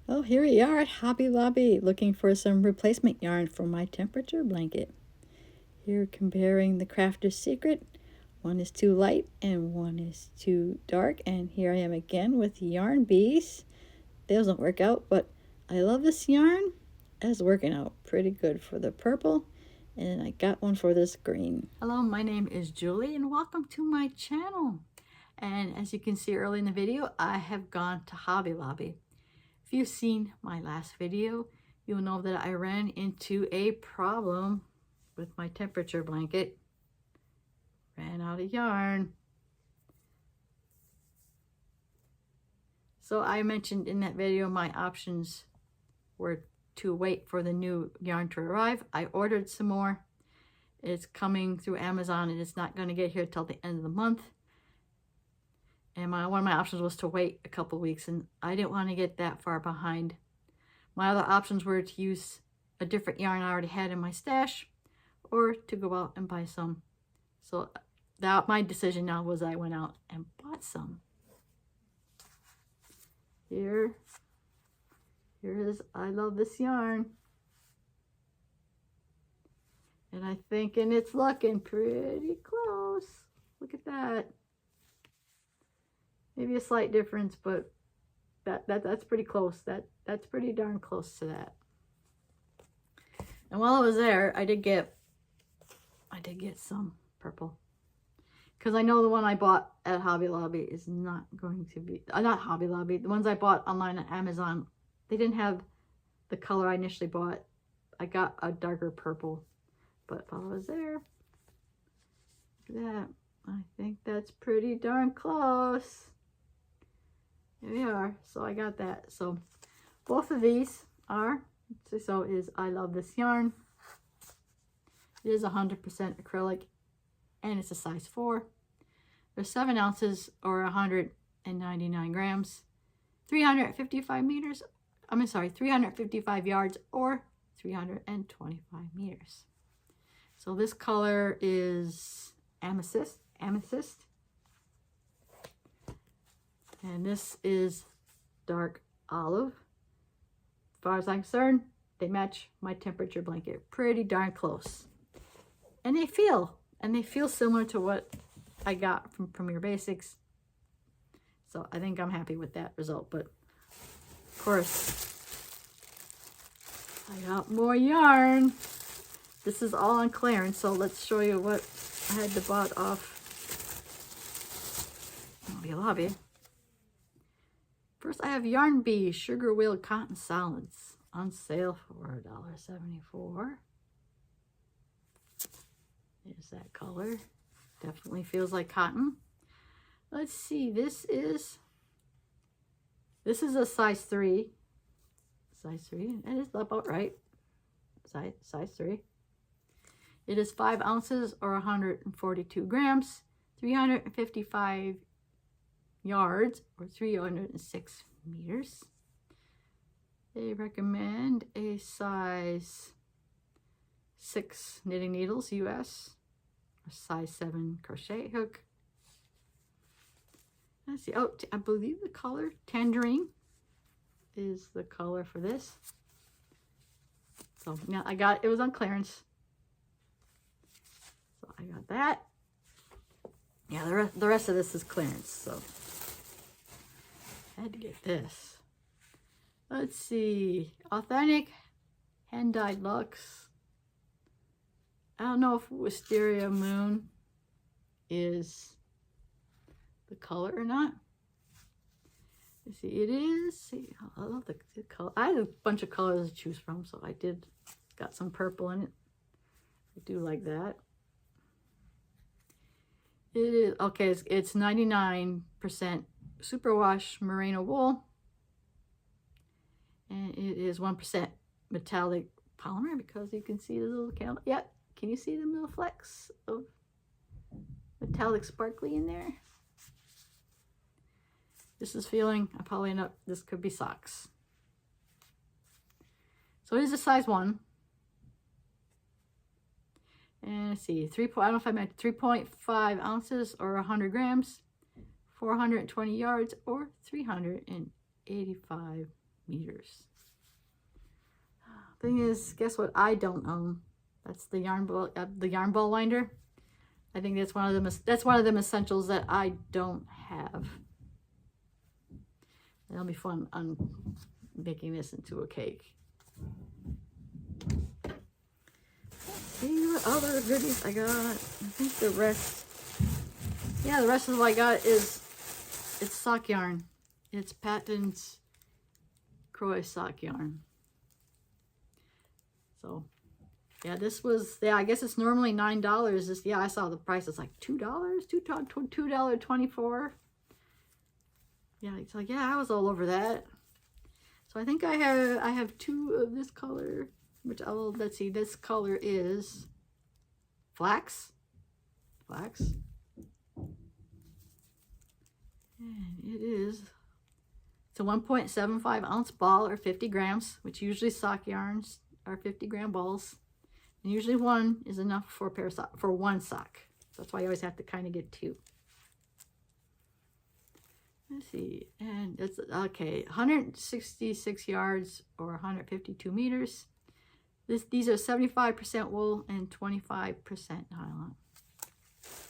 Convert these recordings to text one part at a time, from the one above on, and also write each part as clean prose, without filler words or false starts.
Well, here we are at Hobby Lobby looking for some replacement yarn for my temperature blanket. Here comparing the Crafter's Secret. One is too light and one is too dark. And here I am again with yarn bees. Those don't work out, but I love this yarn. It's working out pretty good for the purple. And I got one for this green. Hello, my name is Julie and welcome to my channel. And as you can see early in the video, I have gone to Hobby Lobby. If you've seen my last video, you'll know that I ran into a problem with my temperature blanket. Ran out of yarn. So I mentioned in that video my options were to wait for the new yarn to arrive. I ordered some more. It's coming through Amazon and it's not going to get here till the end of the month. And one of my options was to wait a couple weeks, and I didn't want to get that far behind. My other options were to use a different yarn I already had in my stash, or to go out and buy some. So my decision now was I went out and bought some. Here is I love this yarn. And I'm thinking it's looking pretty close. Look at that. Maybe a slight difference, but that's pretty close. That's pretty darn close to that. And while I was there, I did get some purple, because I know the one I bought at Hobby Lobby is not going to be not Hobby Lobby. The ones I bought online on Amazon, they didn't have the color I initially bought. I got a darker purple, but while I was there, look at that. I think that's pretty darn close. Here we are. So I got that. So both of these are, so is I love this yarn. It is 100% acrylic and it's a size 4. There's 7 ounces or 199 grams, 355 meters. 355 yards or 325 meters. So this color is amethyst. And this is dark olive. As far as I'm concerned, they match my temperature blanket pretty darn close. And they feel similar to what I got from Premier Basics. So I think I'm happy with that result. But of course, I got more yarn. This is all on clearance, so let's show you what I had to bought off Hobby Lobby. First, I have Yarn Bee Sugar Wheel Cotton Solids on sale for $1.74. There's that color. Definitely feels like cotton. Let's see. This is a size 3. Size 3. That is about right. Size 3. It is 5 ounces or 142 grams, 355 yards or 306 meters. They recommend a size 6 knitting needles US or size 7 crochet hook. Let's see. Oh, I believe the color tangerine is the color for this. So now it was on clearance. So I got that. Yeah, the rest of this is clearance, so I had to get this. Let's see. Authentic hand-dyed Luxe. I don't know if Wisteria Moon is the color or not. Let's see. It is. See, I love the color. I had a bunch of colors to choose from, so I got some purple in it. I do like that. It is okay. It's 99% superwash merino wool, and it is 1% metallic polymer, because you can see the little candle. Yeah, can you see the little flecks of metallic sparkly in there? This is feeling. I probably end up. This could be socks. So it is a size 1. And let's see, I don't know if I meant 3.5 ounces or 100 grams, 420 yards or 385 meters. Thing is, guess what I don't own? That's the yarn ball winder. I think that's one of them essentials that I don't have. It'll be fun on making this into a cake. Let's see what other goodies I got. I think the rest, yeah, the rest of what I got is, it's sock yarn. It's Patton's crochet sock yarn. So, yeah, this was, yeah, I guess it's normally $9. This, yeah, I saw the price. It's like $2, $2.24. Yeah, it's like, yeah, I was all over that. So I think I have two of this color, which I will, let's see, this color is flax. And it is, it's a 1.75 ounce ball or 50 grams, which usually sock yarns are 50-gram balls. And usually one is enough for a pair of for one sock. So that's why you always have to kind of get two. Let's see, and it's okay, 166 yards or 152 meters. These are 75% wool and 25% nylon.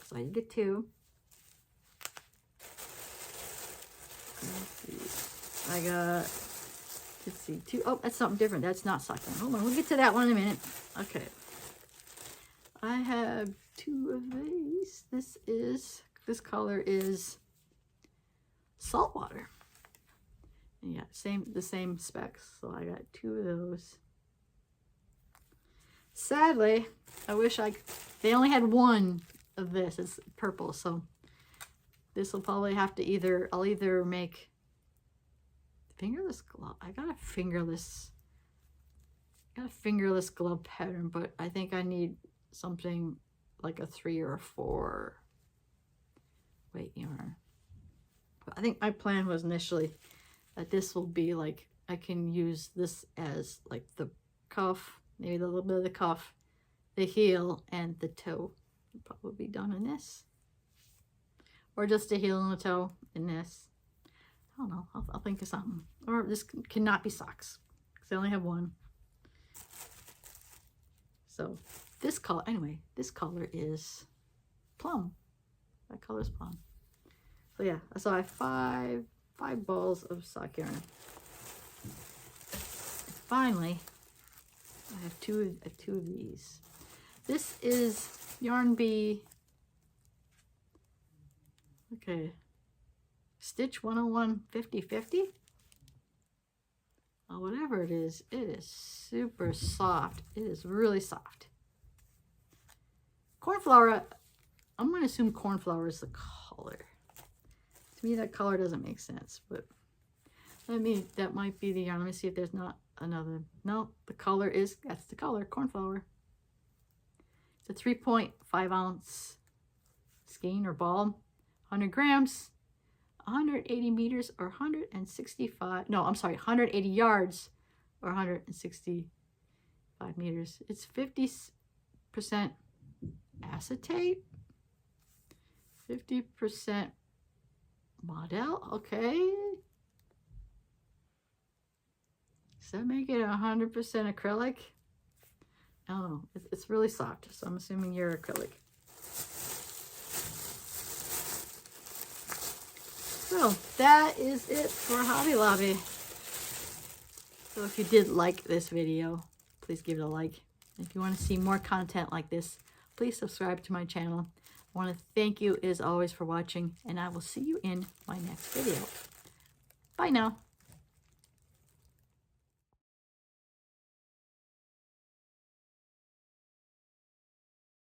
So you get two. Let's see. I got, let's see, two. Oh, that's something different. That's not sock yarn. Hold on, we'll get to that one in a minute. Okay. I have two of these. This color is saltwater. Yeah, the same specs. So I got two of those. Sadly, I wish they only had one of this. It's purple, so this will probably have to I'll either make fingerless glove. I got a fingerless glove pattern, but I think I need something like a 3 or a 4 weight yarn. But I think my plan was initially that this will be like, I can use this as like the cuff, maybe a little bit of the cuff, the heel, and the toe. Will probably be done in this. Or just the heel and the toe in this. I don't know. I'll think of something. Or this cannot be socks, because I only have one. So this color, anyway, this color is plum. That color is plum. So yeah, so I have five balls of sock yarn. And finally, I have two of these. This is Yarn Bee. Okay, Stitch 101 50/50. Oh, whatever it is super soft. It is really soft. Cornflower, I'm going to assume cornflower is the color. To me, that color doesn't make sense, but that might be the yarn. Let me see if there's not another. No, the color is, that's the color, cornflower. It's a 3.5 ounce skein or ball, 100 grams, 180 meters or 165, no, I'm sorry, 180 yards or 165 meters. It's 50% acetate, 50% model, okay. Does that make it 100% acrylic? I don't know. It's really soft, so I'm assuming you're acrylic. So that is it for Hobby Lobby. So if you did like this video, please give it a like. If you want to see more content like this, please subscribe to my channel. I want to thank you as always for watching, and I will see you in my next video. Bye now.